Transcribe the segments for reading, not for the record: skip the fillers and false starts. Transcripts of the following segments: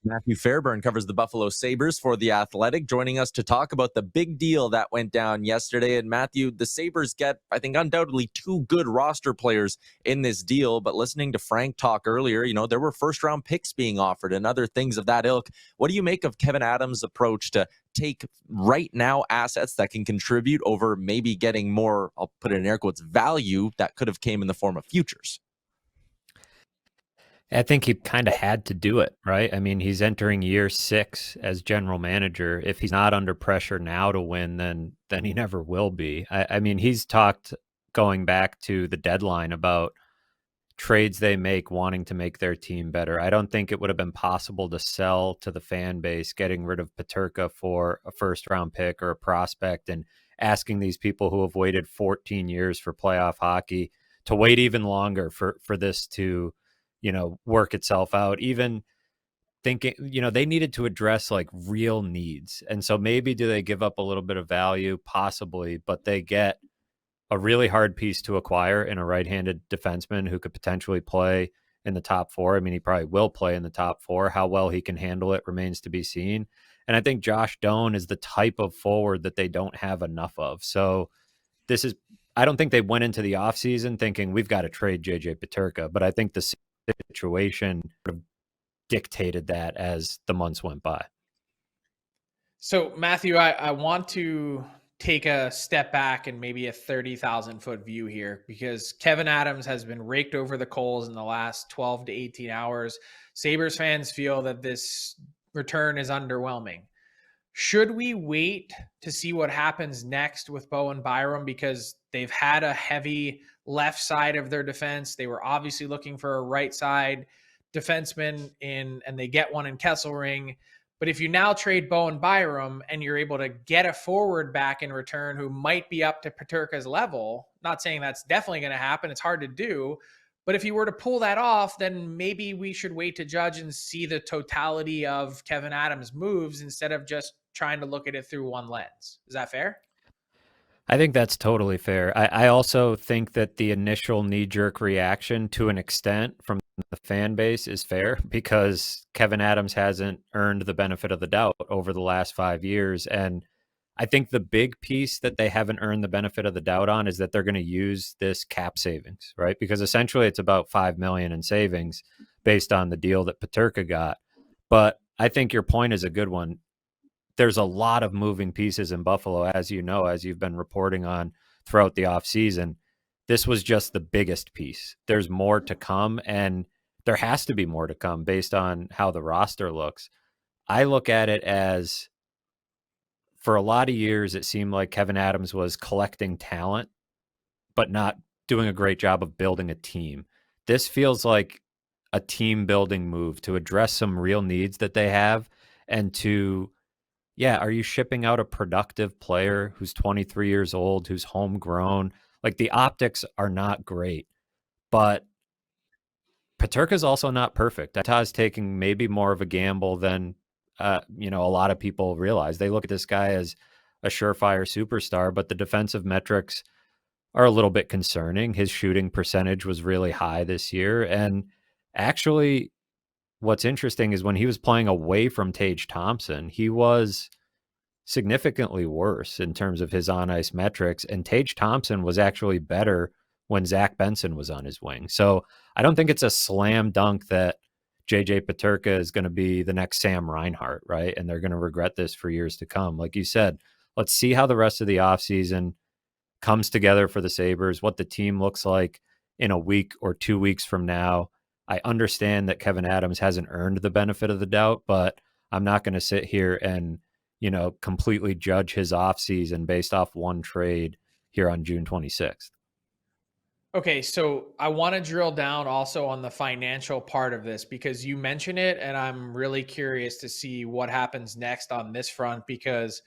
Matthew Fairburn covers the Buffalo Sabres for The Athletic, joining us to talk about the big deal that went down yesterday. And Matthew, the Sabres get, I think, undoubtedly two good roster players in this deal. But listening to Frank talk earlier, there were first-round picks being offered and other things of that ilk. What do you make of Kevin Adams' approach to take right now assets that can contribute over maybe getting more, I'll put it in air quotes, value that could have came in the form of futures? I think he kind of had to do it, right? I mean, he's entering year 6 as general manager. If he's not under pressure now to win, then he never will be. I mean, he's talked going back to the deadline about trades they make wanting to make their team better. I don't think it would have been possible to sell to the fan base getting rid of Peterka for a first-round pick or a prospect and asking these people who have waited 14 years for playoff hockey to wait even longer for this to work itself out. Even thinking, they needed to address like real needs. And so maybe do they give up a little bit of value? Possibly, but they get a really hard piece to acquire in a right-handed defenseman who could potentially play in the top 4. I mean, he probably will play in the top 4. How well he can handle it remains to be seen. And I think Josh Doan is the type of forward that they don't have enough of. So I don't think they went into the offseason thinking we've got to trade JJ Peterka, but I think the situation sort of dictated that as the months went by. So, Matthew, I want to take a step back and maybe a 30,000 foot view here, because Kevin Adams has been raked over the coals in the last 12 to 18 hours. Sabres fans feel that this return is underwhelming. Should we wait to see what happens next with Bowen Byram? Because they've had a heavy left side of their defense. They were obviously looking for a right side defenseman and they get one in Kesselring. But if you now trade Bowen Byram and you're able to get a forward back in return who might be up to Peterka's level, not saying that's definitely going to happen, it's hard to do, but if you were to pull that off, then maybe we should wait to judge and see the totality of Kevin Adams' moves instead of just trying to look at it through one lens. Is that fair? I think that's totally fair. I also think that the initial knee-jerk reaction to an extent from the fan base is fair, because Kevin Adams hasn't earned the benefit of the doubt over the last 5 years. And I think the big piece that they haven't earned the benefit of the doubt on is that they're going to use this cap savings, right? Because essentially it's about $5 million in savings based on the deal that Peterka got. But I think your point is a good one. There's a lot of moving pieces in Buffalo, as you know, as you've been reporting on throughout the offseason. This was just the biggest piece. There's more to come, and there has to be more to come based on how the roster looks. I look at it as, for a lot of years, it seemed like Kevin Adams was collecting talent, but not doing a great job of building a team. This feels like a team building move to address some real needs that they have, and to, are you shipping out a productive player who's 23 years old, who's homegrown? Like, the optics are not great, but Peterka's also not perfect. Utah's taking maybe more of a gamble than, a lot of people realize. They look at this guy as a surefire superstar, but the defensive metrics are a little bit concerning. His shooting percentage was really high this year. And actually, what's interesting is when he was playing away from Tage Thompson, he was significantly worse in terms of his on-ice metrics. And Tage Thompson was actually better when Zach Benson was on his wing. So I don't think it's a slam dunk that JJ Peterka is going to be the next Sam Reinhart, right? And they're going to regret this for years to come. Like you said, let's see how the rest of the offseason comes together for the Sabres, what the team looks like in a week or 2 weeks from now. I understand that Kevin Adams hasn't earned the benefit of the doubt, but I'm not going to sit here and, completely judge his offseason based off one trade here on June 26th. Okay, so I want to drill down also on the financial part of this, because you mentioned it, and I'm really curious to see what happens next on this front, because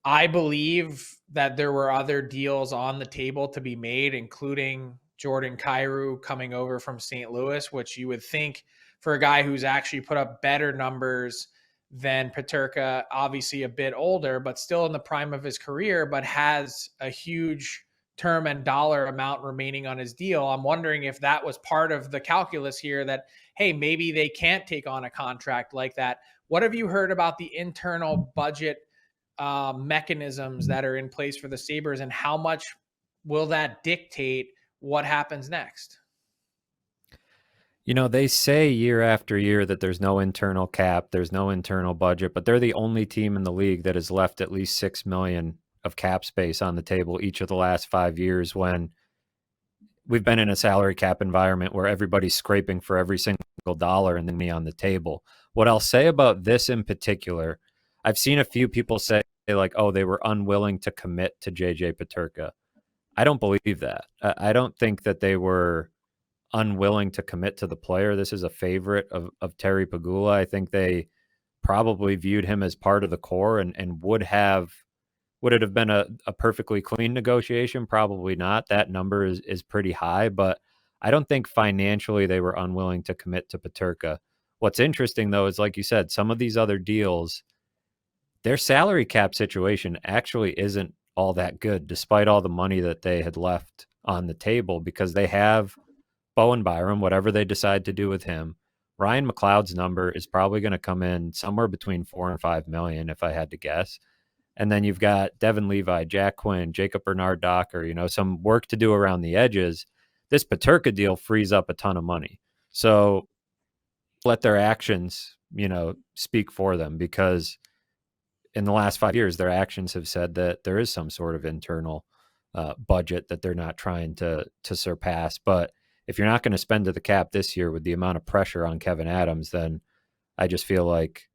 I believe that there were other deals on the table to be made, including Jordan Kyrou coming over from St. Louis, which you would think, for a guy who's actually put up better numbers than Peterka, obviously a bit older, but still in the prime of his career, but has a huge term and dollar amount remaining on his deal. I'm wondering if that was part of the calculus here that, hey, maybe they can't take on a contract like that. What have you heard about the internal budget mechanisms that are in place for the Sabres, and how much will that dictate what happens next? You know, they say year after year that there's no internal cap, there's no internal budget, but they're the only team in the league that has left at least $6 million of cap space on the table each of the last 5 years, when we've been in a salary cap environment where everybody's scraping for every single dollar and then me on the table. What I'll say about this in particular, I've seen a few people say like, oh, they were unwilling to commit to JJ Peterka. I don't believe that. I don't think that they were unwilling to commit to the player. This is a favorite of Terry Pegula. I think they probably viewed him as part of the core, and would it have been a perfectly clean negotiation? Probably not. That number is pretty high, but I don't think financially they were unwilling to commit to Peterka. What's interesting, though, is like you said, some of these other deals, their salary cap situation actually isn't all that good, despite all the money that they had left on the table, because they have Bowen Byram, whatever they decide to do with him. Ryan McLeod's number is probably going to come in somewhere between 4 and 5 million, if I had to guess. And then you've got Devin Levi, Jack Quinn, Jacob Bernard Docker, some work to do around the edges. This Peterka deal frees up a ton of money. So let their actions, speak for them, because in the last 5 years, their actions have said that there is some sort of internal budget that they're not trying to surpass. But if you're not going to spend to the cap this year with the amount of pressure on Kevin Adams, then I just feel like,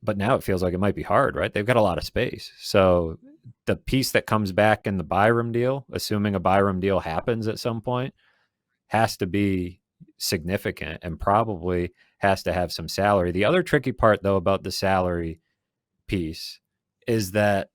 but now it feels like it might be hard, right? They've got a lot of space. So the piece that comes back in the Byram deal, assuming a Byram deal happens at some point, has to be significant and probably has to have some salary. The other tricky part, though, about the salary piece is that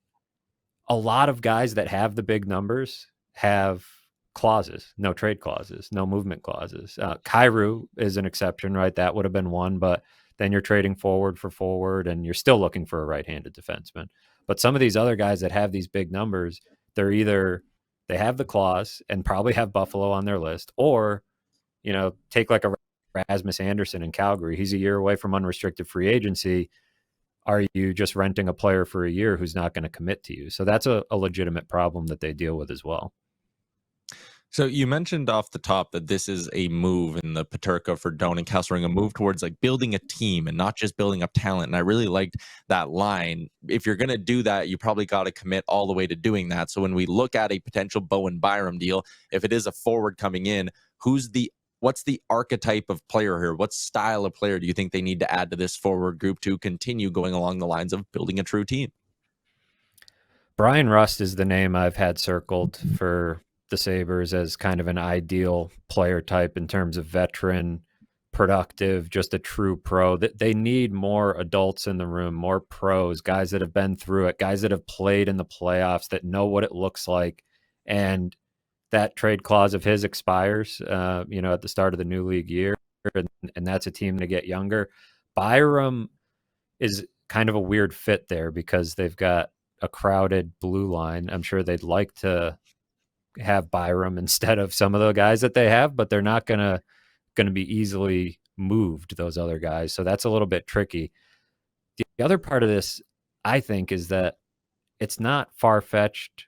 a lot of guys that have the big numbers have clauses, no trade clauses, no movement clauses. Kyrou is an exception, right? That would have been one, but then you're trading forward for forward and you're still looking for a right-handed defenseman. But some of these other guys that have these big numbers, they're either they have the clause and probably have Buffalo on their list, or, take like a Rasmus Anderson in Calgary. He's a year away from unrestricted free agency. Are you just renting a player for a year who's not going to commit to you? So that's a legitimate problem that they deal with as well. So you mentioned off the top that this is a move in the Peterka for Doan and Kesselring, a move towards like building a team and not just building up talent. And I really liked that line. If you're going to do that, you probably got to commit all the way to doing that. So when we look at a potential Bowen Byram deal, if it is a forward coming in, what's the archetype of player here? What style of player do you think they need to add to this forward group to continue going along the lines of building a true team? Brian Rust is the name I've had circled for the Sabres as kind of an ideal player type in terms of veteran, productive, just a true pro. They need more adults in the room, more pros, guys that have been through it, guys that have played in the playoffs, that know what it looks like. And that trade clause of his expires, at the start of the new league year, and that's a team to get younger. Byram is kind of a weird fit there because they've got a crowded blue line. I'm sure they'd like to have Byram instead of some of the guys that they have, but they're not gonna be easily moved, those other guys. So that's a little bit tricky. The other part of this, I think, is that it's not far-fetched,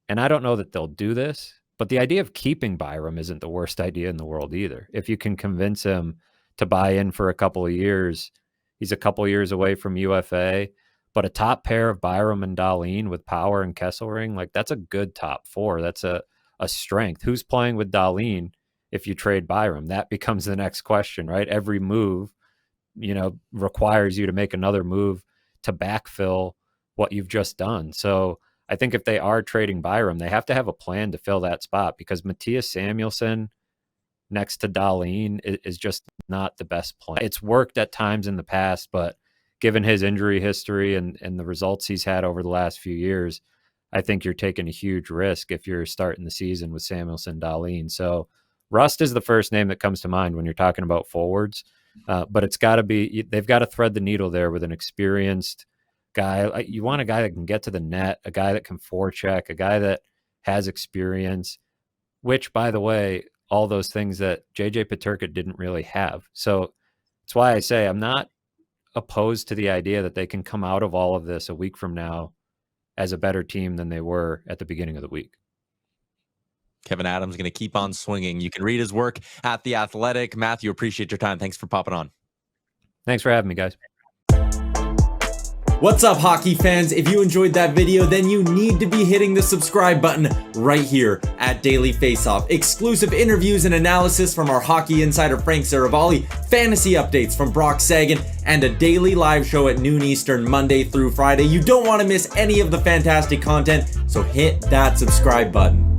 and I don't know that they'll do this, but the idea of keeping Byram isn't the worst idea in the world either. If you can convince him to buy in for a couple of years, he's a couple of years away from UFA, but a top pair of Byram and Dahlin with Power and Kesselring, like that's a good top four. That's a strength. Who's playing with Dahlin if you trade Byram? That becomes the next question, right? Every move, requires you to make another move to backfill what you've just done. So I think if they are trading Byram, they have to have a plan to fill that spot, because Matthias Samuelsson next to Dahlin is just not the best plan. It's worked at times in the past, but given his injury history and the results he's had over the last few years, I think you're taking a huge risk if you're starting the season with Samuelsson, Dahlin. So Rust is the first name that comes to mind when you're talking about forwards, but it's got to be, they've got to thread the needle there with an experienced guy. You want a guy that can get to the net, a guy that can forecheck, a guy that has experience, which, by the way, all those things that JJ Peterka didn't really have. So that's why I say I'm not opposed to the idea that they can come out of all of this a week from now as a better team than they were at the beginning of the week. Kevin Adams going to keep on swinging. You can read his work at The Athletic. Matthew, appreciate your time. Thanks for popping on. Thanks for having me, guys. What's up, hockey fans? If you enjoyed that video, then you need to be hitting the subscribe button right here at Daily Faceoff. Exclusive interviews and analysis from our hockey insider Frank Seravalli, fantasy updates from Brock Sagan, and a daily live show at noon Eastern, Monday through Friday. You don't want to miss any of the fantastic content, so hit that subscribe button.